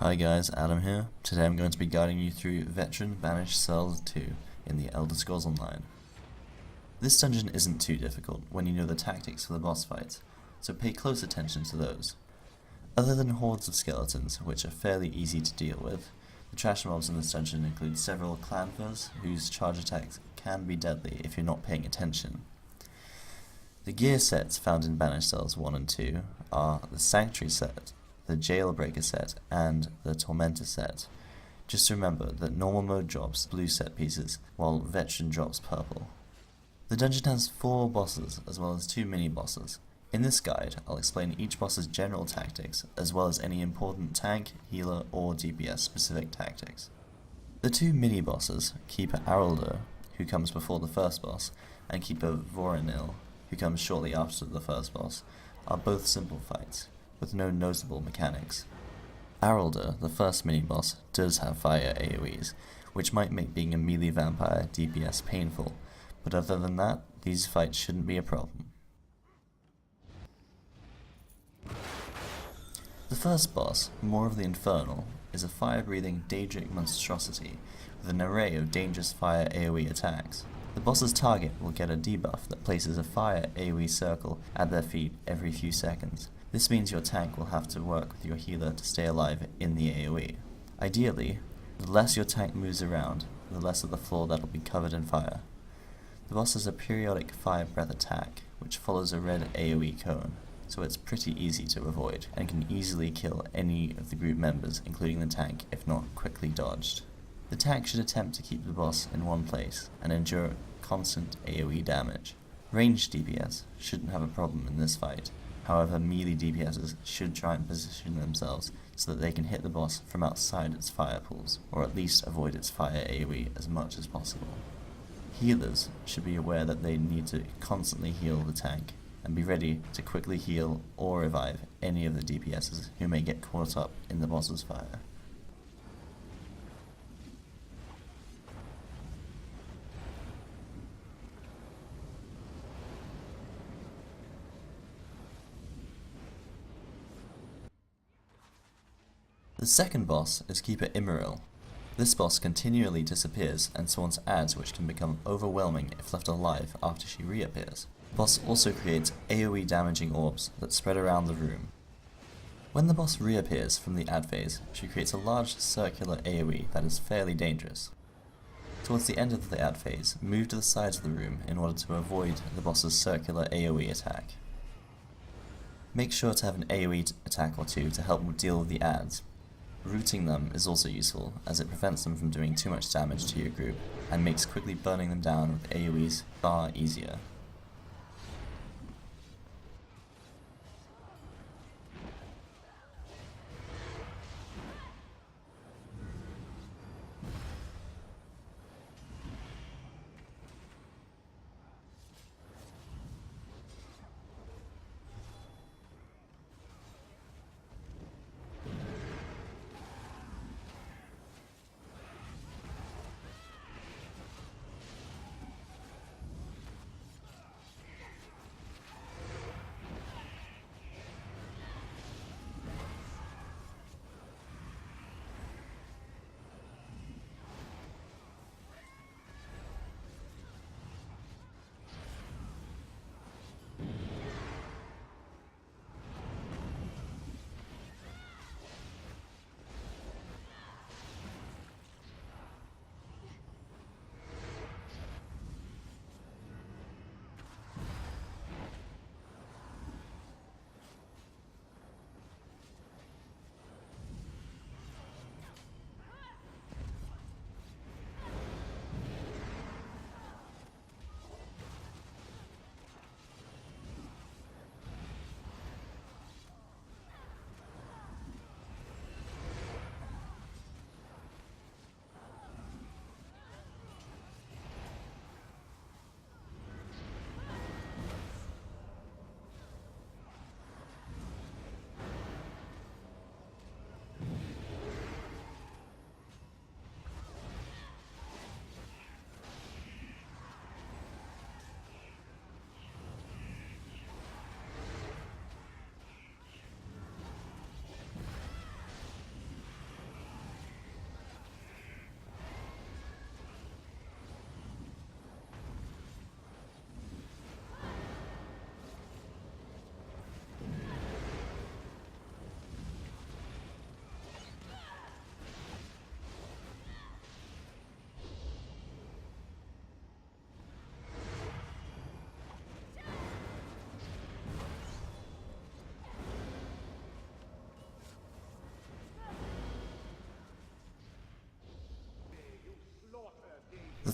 Hi guys, Adam here. Today I'm going to be guiding you through Veteran Banished Cells 2 in the Elder Scrolls Online. This dungeon isn't too difficult when you know the tactics for the boss fights, so pay close attention to those. Other than hordes of skeletons, which are fairly easy to deal with, the trash mobs in this dungeon include several clanfers whose charge attacks can be deadly if you're not paying attention. The gear sets found in Banished Cells 1 and 2 are the Sanctuary set, the Jailbreaker set, and the Tormentor set. Just remember that normal mode drops blue set pieces, while Veteran drops purple. The dungeon has 4 bosses, as well as 2 mini-bosses. In this guide, I'll explain each boss's general tactics, as well as any important tank, healer, or DPS specific tactics. The 2 mini-bosses, Keeper Araldo, who comes before the first boss, and Keeper Voronil, who comes shortly after the first boss, are both simple fights, with no notable mechanics. Araldo, the first mini-boss, does have fire AoEs, which might make being a melee vampire DPS painful, but other than that, these fights shouldn't be a problem. The first boss, more of the Infernal, is a fire-breathing Daedric monstrosity with an array of dangerous fire AoE attacks. The boss's target will get a debuff that places a fire AoE circle at their feet every few seconds. This means your tank will have to work with your healer to stay alive in the AoE. Ideally, the less your tank moves around, the less of the floor that will be covered in fire. The boss has a periodic fire breath attack, which follows a red AoE cone, so it's pretty easy to avoid, and can easily kill any of the group members, including the tank, if not quickly dodged. The tank should attempt to keep the boss in one place, and endure constant AoE damage. Ranged DPS shouldn't have a problem in this fight. However, melee DPSs should try and position themselves so that they can hit the boss from outside its fire pools, or at least avoid its fire AoE as much as possible. Healers should be aware that they need to constantly heal the tank, and be ready to quickly heal or revive any of the DPSs who may get caught up in the boss's fire. The second boss is Keeper Emeril. This boss continually disappears and spawns ads which can become overwhelming if left alive after she reappears. The boss also creates AoE damaging orbs that spread around the room. When the boss reappears from the ad phase, she creates a large circular AoE that is fairly dangerous. Towards the end of the ad phase, move to the sides of the room in order to avoid the boss's circular AoE attack. Make sure to have an AoE attack or two to help deal with the ads. Rooting them is also useful, as it prevents them from doing too much damage to your group, and makes quickly burning them down with AoEs far easier.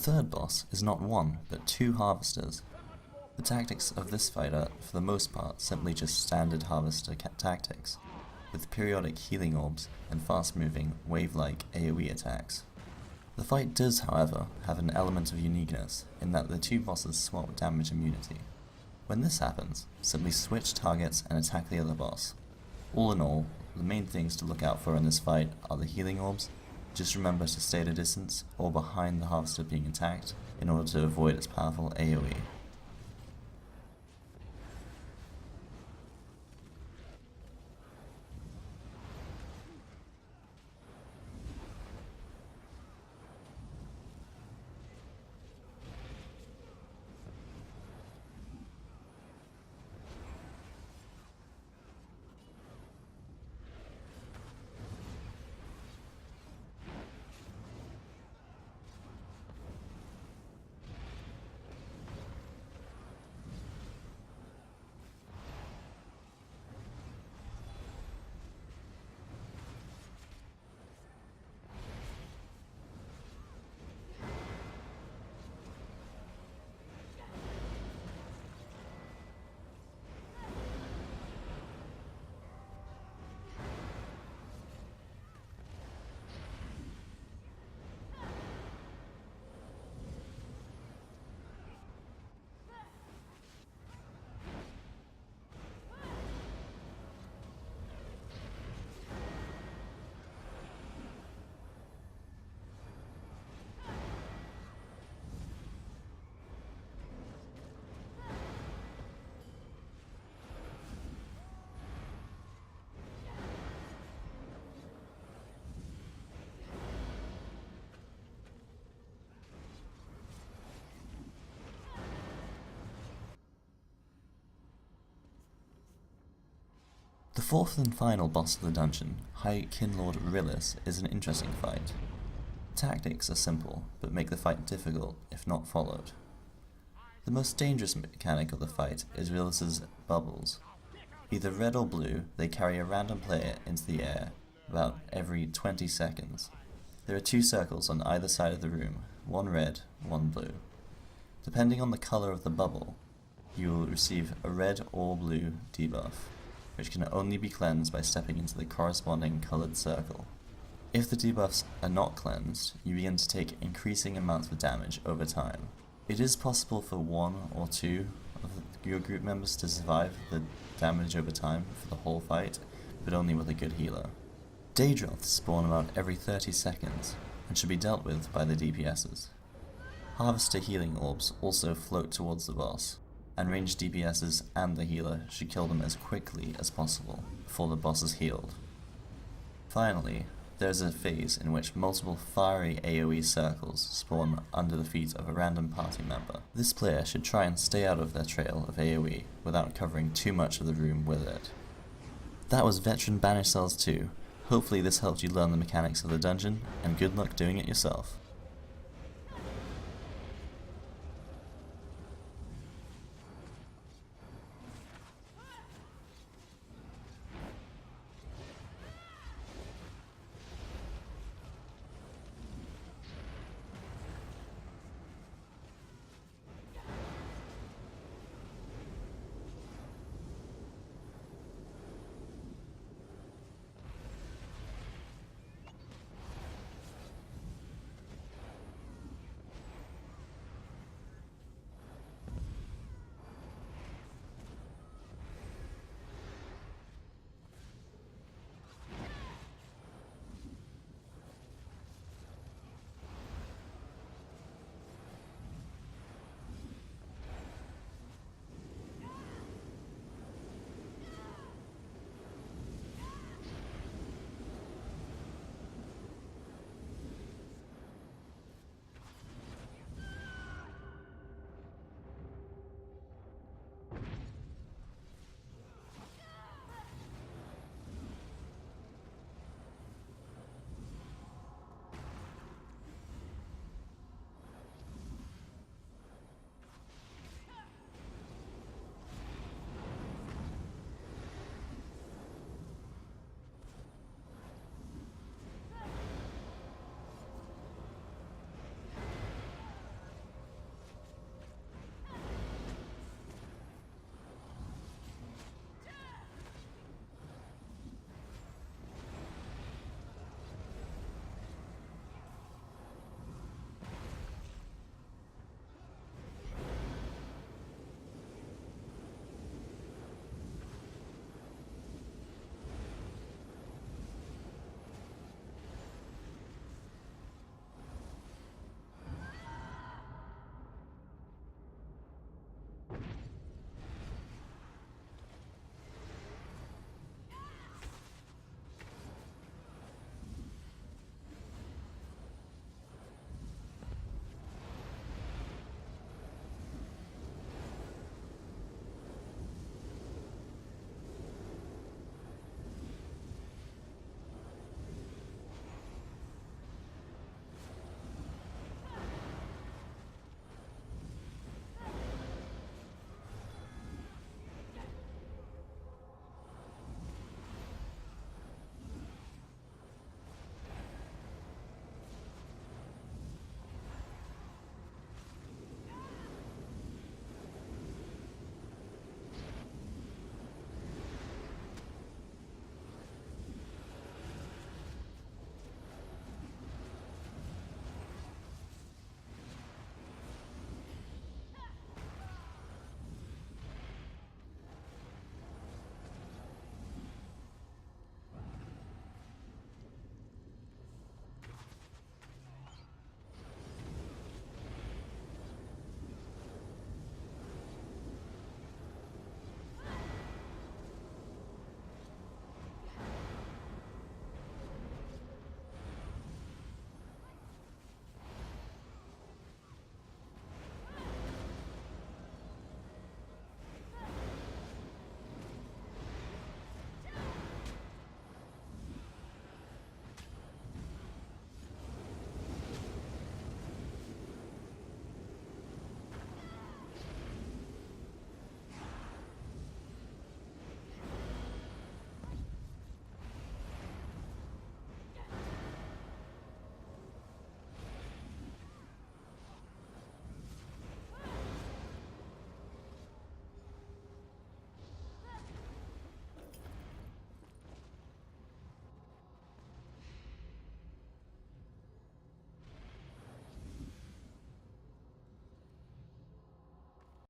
third boss is not one, but two harvesters. The tactics of this fight are, for the most part, simply just standard harvester tactics, with periodic healing orbs and fast-moving, wave-like AoE attacks. The fight does, however, have an element of uniqueness, in that the two bosses swap damage immunity. When this happens, simply switch targets and attack the other boss. All in all, the main things to look out for in this fight are the healing orbs. Just remember to stay at a distance or behind the harvester being attacked in order to avoid its powerful AoE. The fourth and final boss of the dungeon, High Kinlord Rillis, is an interesting fight. Tactics are simple, but make the fight difficult if not followed. The most dangerous mechanic of the fight is Rillis's bubbles. Either red or blue, they carry a random player into the air about every 20 seconds. There are two circles on either side of the room, one red, one blue. Depending on the color of the bubble, you will receive a red or blue debuff, which can only be cleansed by stepping into the corresponding colored circle. If the debuffs are not cleansed, you begin to take increasing amounts of damage over time. It is possible for one or two of your group members to survive the damage over time for the whole fight, but only with a good healer. Daedroths spawn about every 30 seconds, and should be dealt with by the DPSs. Harvester healing orbs also float towards the boss, and ranged DPSs and the healer should kill them as quickly as possible before the boss is healed. Finally, there is a phase in which multiple fiery AoE circles spawn under the feet of a random party member. This player should try and stay out of their trail of AoE without covering too much of the room with it. That was Veteran Banished Cells 2. Hopefully this helped you learn the mechanics of the dungeon, and good luck doing it yourself.